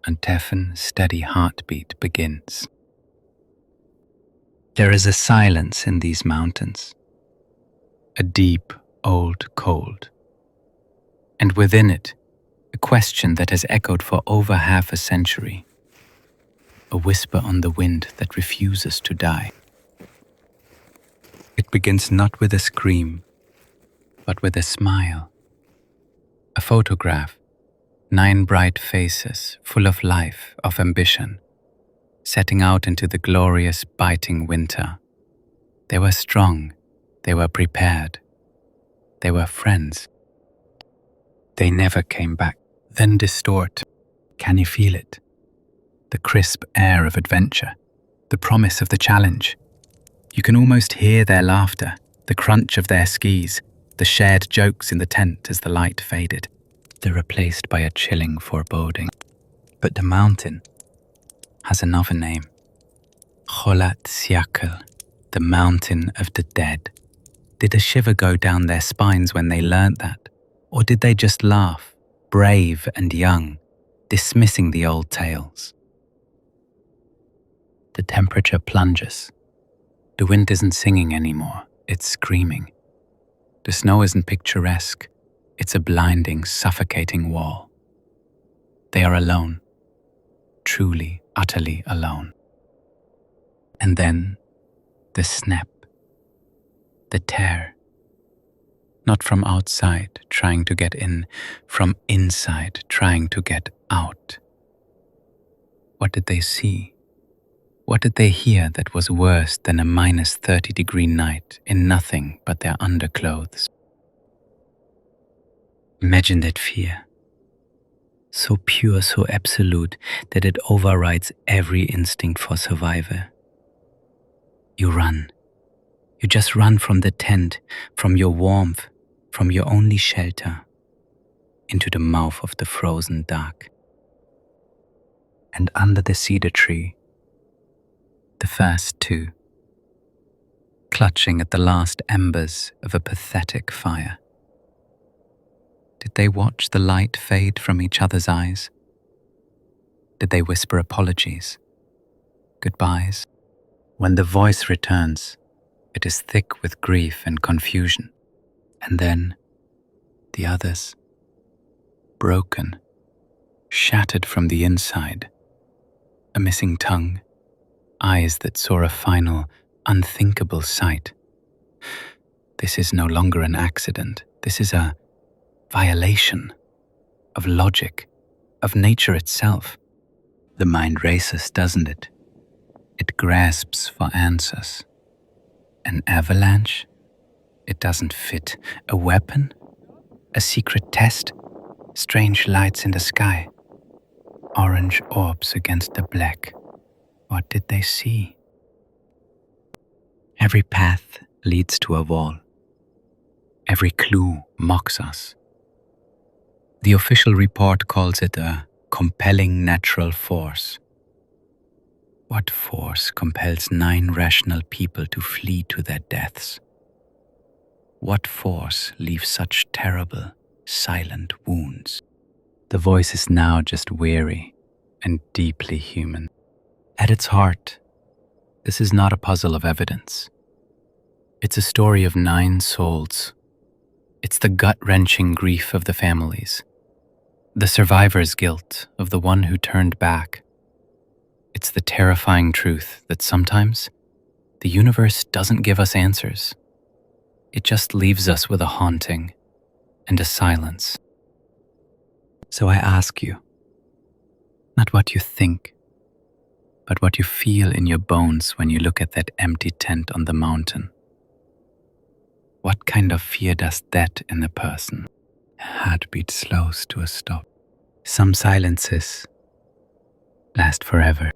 A deafened, steady heartbeat begins. There is a silence in these mountains, a deep, old cold, and within it, a question that has echoed for over half a century, a whisper on the wind that refuses to die. It begins not with a scream, but with a smile, a photograph, 9 bright faces full of life, of ambition, setting out into the glorious, biting winter. They were strong, they were prepared, they were friends. They never came back. Then distort. Can you feel it? The crisp air of adventure, the promise of the challenge. You can almost hear their laughter, the crunch of their skis, the shared jokes in the tent as the light faded. They're replaced by a chilling foreboding. But the mountain has another name. Kholat Syakhl, the mountain of the dead. Did a shiver go down their spines when they learnt that? Or did they just laugh, brave and young, dismissing the old tales? The temperature plunges. The wind isn't singing anymore, it's screaming. The snow isn't picturesque, it's a blinding, suffocating wall. They are alone, truly, utterly alone. And then, the snap, the tear. Not from outside, trying to get in, from inside, trying to get out. What did they see? What did they hear that was worse than a -30-degree night in nothing but their underclothes? Imagine that fear. So pure, so absolute, that it overrides every instinct for survival. You run. You just run from the tent, from your warmth, from your only shelter, into the mouth of the frozen dark. And under the cedar tree, the first 2, clutching at the last embers of a pathetic fire. Did they watch the light fade from each other's eyes? Did they whisper apologies, goodbyes? When the voice returns, it is thick with grief and confusion. And then, the others, broken, shattered from the inside, a missing tongue, eyes that saw a final, unthinkable sight. This is no longer an accident. This is a violation of logic, of nature itself. The mind races, doesn't it? It grasps for answers. An avalanche? It doesn't fit. A weapon? A secret test? Strange lights in the sky. Orange orbs against the black. What did they see? Every path leads to a wall. Every clue mocks us. The official report calls it a compelling natural force. What force compels 9 rational people to flee to their deaths? What force leaves such terrible, silent wounds? The voice is now just weary and deeply human. At its heart, this is not a puzzle of evidence. It's a story of 9 souls. It's the gut-wrenching grief of the families, the survivor's guilt of the one who turned back. It's the terrifying truth that sometimes the universe doesn't give us answers. It just leaves us with a haunting and a silence. So I ask you, not what you think, but what you feel in your bones when you look at that empty tent on the mountain. What kind of fear does that in a person? Heartbeat slows to a stop. Some silences last forever.